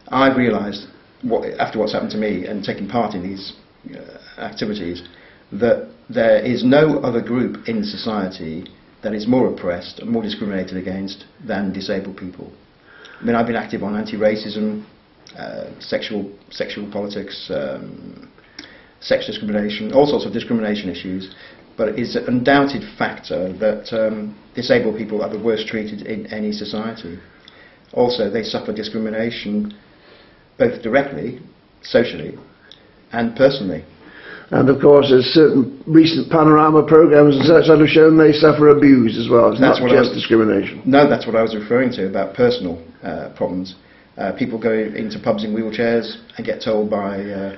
I've realised, after what's happened to me and taking part in these activities, that there is no other group in society that is more oppressed and more discriminated against than disabled people. I mean, I've been active on anti-racism, sexual politics, sex discrimination, all sorts of discrimination issues, but it's an undoubted factor that disabled people are the worst treated in any society. Also, they suffer discrimination both directly, socially, and personally. And of course, there's certain recent panorama programs and such that have shown they suffer abuse as well. It's not just discrimination. No, that's what I was referring to about personal problems. People go into pubs in wheelchairs and get told by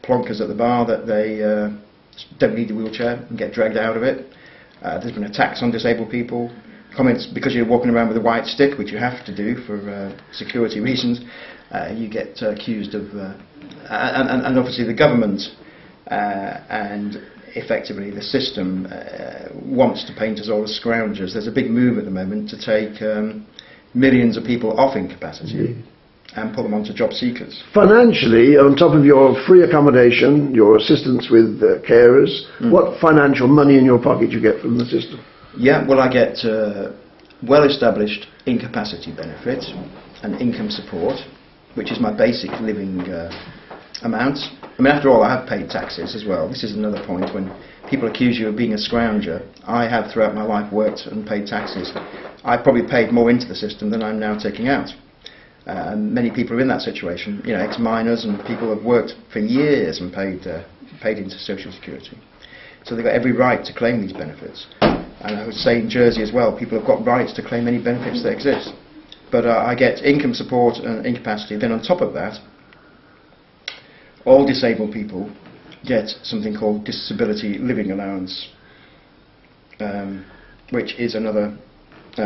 plonkers at the bar that they don't need a wheelchair and get dragged out of it. There's been attacks on disabled people. Comments because you're walking around with a white stick, which you have to do for security reasons. You get accused of, and obviously the government and effectively the system wants to paint us all as scroungers. There's a big move at the moment to take millions of people off incapacity and put them onto job seekers. Financially, on top of your free accommodation, your assistance with carers, what financial money in your pocket you get from the system? Yeah, well, I get well-established incapacity benefit and income support, which is my basic living amount. I mean, after all, I have paid taxes as well. This is another point. When people accuse you of being a scrounger, I have throughout my life worked and paid taxes. I've probably paid more into the system than I'm now taking out. Many people are in that situation, you know, ex-miners and people have worked for years and paid into Social Security. So they've got every right to claim these benefits. And I would say in Jersey as well, people have got rights to claim any benefits that exist. But I get income support and incapacity. Then on top of that, all disabled people get something called disability living allowance, which is another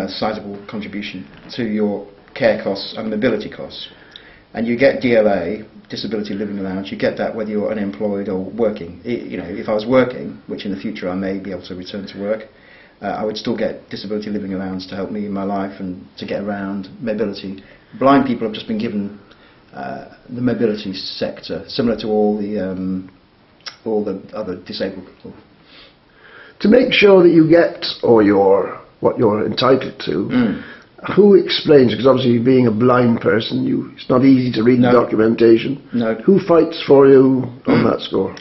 sizable contribution to your care costs and mobility costs. And you get DLA, disability living allowance, you get that whether you're unemployed or working. You know, if I was working, which in the future I may be able to return to work, I would still get disability living allowance to help me in my life and to get around, mobility. Blind people have just been given the mobility sector, similar to all the other disabled people. To make sure that you get what you're entitled to, who explains, because obviously being a blind person, it's not easy to read the documentation. No. Who fights for you on that score?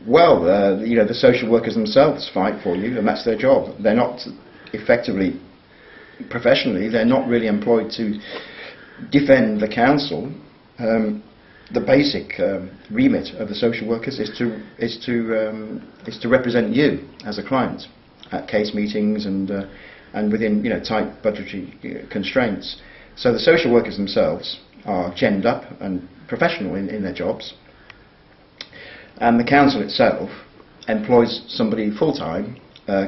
Well, you know, the social workers themselves fight for you, and that's their job. They're not effectively, professionally, they're not really employed to defend the council. The basic remit of the social workers is to represent you as a client at case meetings and within, you know, tight budgetary constraints. So the social workers themselves are genned up and professional in their jobs. And the council itself employs somebody full-time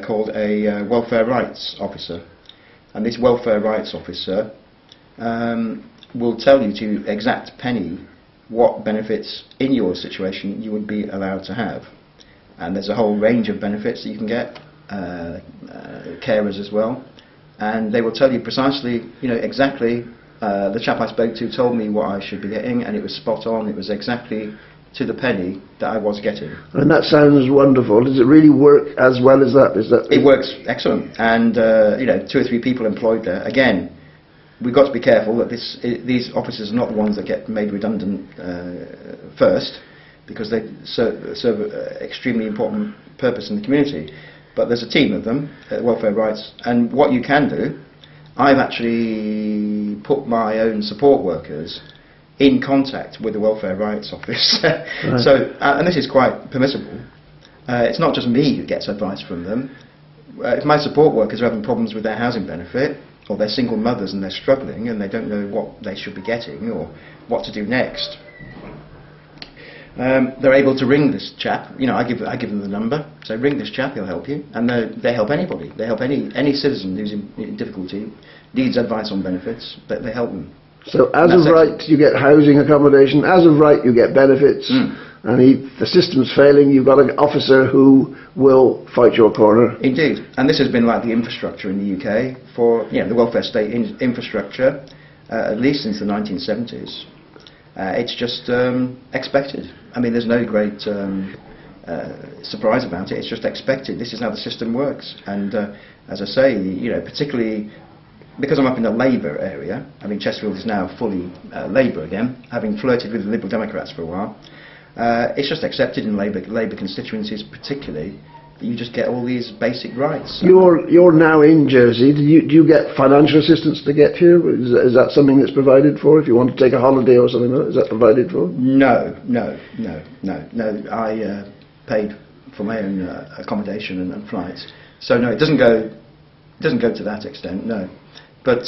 called a welfare rights officer. And this welfare rights officer will tell you to exact penny what benefits in your situation you would be allowed to have. And there's a whole range of benefits that you can get, carers as well. And they will tell you precisely, you know, exactly. The chap I spoke to told me what I should be getting, and it was spot on. It was exactly to the penny that I was getting. And that sounds wonderful. Does it really work as well as that? It works excellent. And you know, 2 or 3 people employed there. Again, we've got to be careful that these officers are not the ones that get made redundant first, because they serve an extremely important purpose in the community. But there's a team of them at Welfare Rights, and what you can do, I've actually put my own support workers in contact with the Welfare Rights Office. Right. So, and this is quite permissible. It's not just me who gets advice from them. If my support workers are having problems with their housing benefit, or they're single mothers and they're struggling and they don't know what they should be getting or what to do next, they're able to ring this chap. You know, I give them the number. So ring this chap, he'll help you. And they help anybody. They help any citizen who's in difficulty, needs advice on benefits. They help them. So as of right, you get housing accommodation. As of right, you get benefits. And if the system's failing, you've got an officer who will fight your corner. Indeed. And this has been like the infrastructure in the UK for, you know, the welfare state infrastructure, at least since the 1970s. It's just expected. I mean, there's no great surprise about it. It's just expected. This is how the system works. And as I say, particularly because I'm up in the Labour area, I mean, Chesterfield is now fully Labour again, having flirted with the Liberal Democrats for a while. It's just accepted in Labour constituencies particularly that you just get all these basic rights. You're now in Jersey. Do you get financial assistance to get here? Is that something that's provided for? If you want to take a holiday or something like that, is that provided for? No. I paid for my own accommodation and flights. So no, it doesn't go to that extent, no. But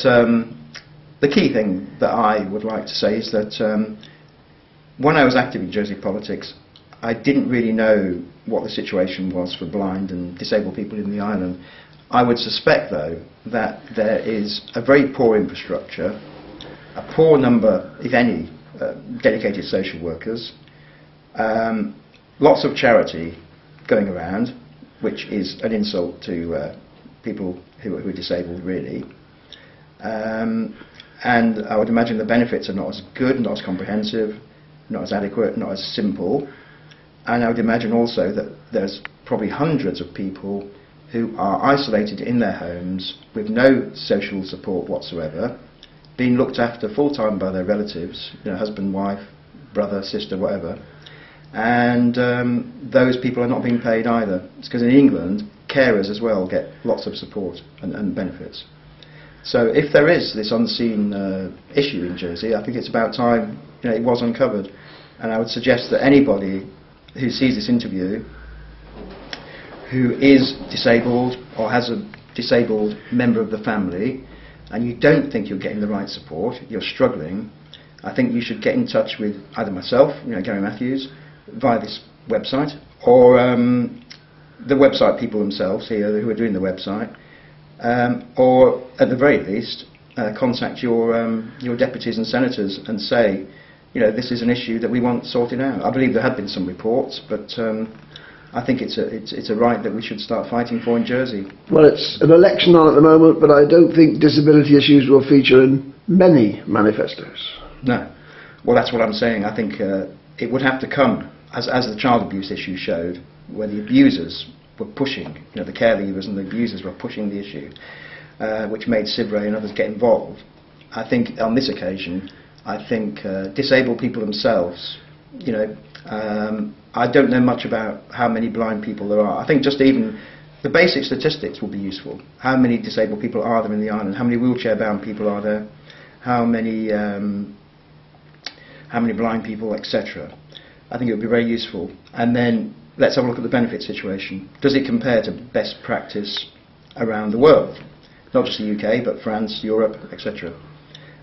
the key thing that I would like to say is that when I was active in Jersey politics, I didn't really know what the situation was for blind and disabled people in the island. I would suspect, though, that there is a very poor infrastructure, a poor number, if any, dedicated social workers, lots of charity going around, which is an insult to people who are disabled, really. And I would imagine the benefits are not as good, not as comprehensive, not as adequate, not as simple. And I would imagine also that there's probably hundreds of people who are isolated in their homes with no social support whatsoever, being looked after full-time by their relatives, husband, wife, brother, sister, whatever. And those people are not being paid either. It's because in England, carers as well get lots of support and benefits. So if there is this unseen issue in Jersey, I think it's about time it was uncovered. And I would suggest that anybody who sees this interview, who is disabled or has a disabled member of the family, and you don't think you're getting the right support, you're struggling, I think you should get in touch with either myself, Gary Matthews, via this website, or the website people themselves here who are doing the website, or at the very least contact your deputies and senators and say, this is an issue that we want sorted out. I believe there have been some reports, but I think it's a right that we should start fighting for in Jersey. Well, it's an election on at the moment, but I don't think disability issues will feature in many manifestos. No. Well, that's what I'm saying. I think it would have to come, as the child abuse issue showed, where the abusers were pushing, the care leavers and the abusers were pushing the issue, which made Sivray and others get involved. I think on this occasion, disabled people themselves, I don't know much about how many blind people there are. I think just even the basic statistics will be useful. How many disabled people are there in the island? How many wheelchair-bound people are there? How many blind people, etc. I think it would be very useful. And then let's have a look at the benefit situation. Does it compare to best practice around the world? Not just the UK, but France, Europe, etc.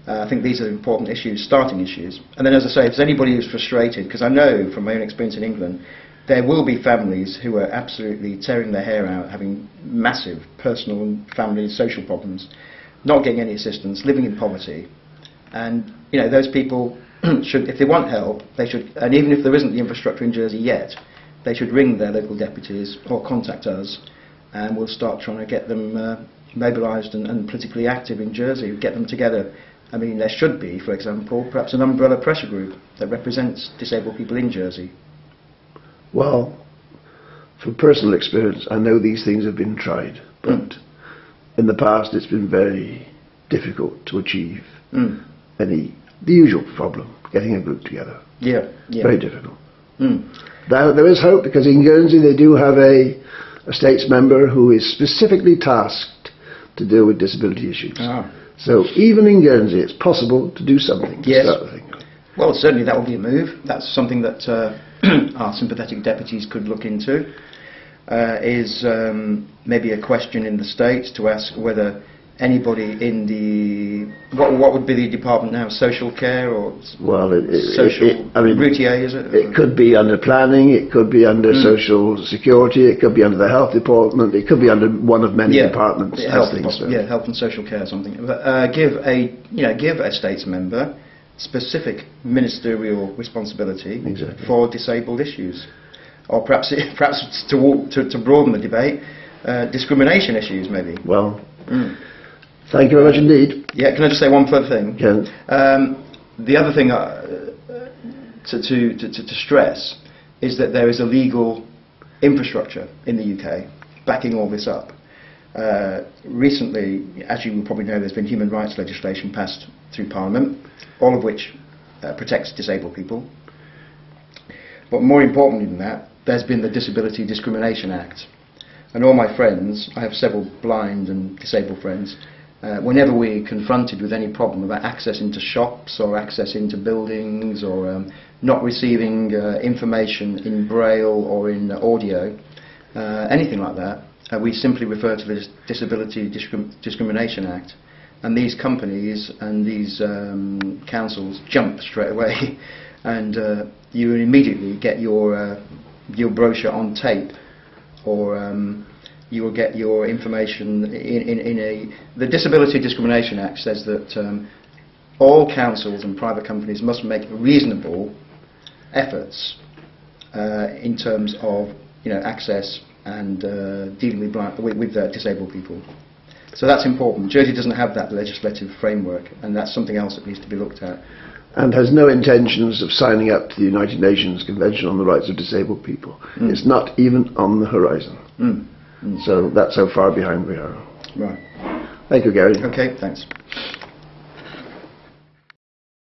I think these are important issues, starting issues. And then, as I say, if there's anybody who's frustrated, because I know from my own experience in England, there will be families who are absolutely tearing their hair out, having massive personal and family social problems, not getting any assistance, living in poverty. And, those people should, if they want help, they should, and even if there isn't the infrastructure in Jersey yet, they should ring their local deputies or contact us, and we'll start trying to get them mobilised and politically active in Jersey, get them together. I mean, there should be, for example, perhaps an umbrella pressure group that represents disabled people in Jersey. Well, from personal experience, I know these things have been tried, but in the past it's been very difficult to achieve the usual problem, getting a group together. Yeah. Very difficult. There is hope, because in Guernsey they do have a states member who is specifically tasked to deal with disability issues. So even in Guernsey, it's possible to do something to start the thing. Well, certainly that will be a move. That's something that our sympathetic deputies could look into. Is maybe a question in the States to ask whether anybody in the what would be the department now? Social care or routier? Is it? It could be under planning. It could be under social security. It could be under the health department. It could be under one of many departments. Health and social care or something. But, give a states member specific ministerial responsibility for disabled issues, or perhaps to broaden the debate, discrimination issues maybe. Well. Thank you very much indeed. Yeah, can I just say one further thing? Yes. The other thing to stress is that there is a legal infrastructure in the UK backing all this up. Recently, as you will probably know, there's been human rights legislation passed through Parliament, all of which protects disabled people. But more importantly than that, there's been the Disability Discrimination Act. And all my friends, I have several blind and disabled friends, whenever we're confronted with any problem about access into shops or access into buildings or not receiving information in braille or in audio, anything like that, we simply refer to the Disability Discrimination Act. And these companies and these councils jump straight away and you immediately get your brochure on tape, or you will get your information in a... The Disability Discrimination Act says that all councils and private companies must make reasonable efforts in terms of access and dealing with disabled people. So that's important. Jersey doesn't have that legislative framework, and that's something else that needs to be looked at. And has no intentions of signing up to the United Nations Convention on the Rights of Disabled People. It's not even on the horizon. So that's how far behind we are. Right. Thank you, Gary. Okay, thanks.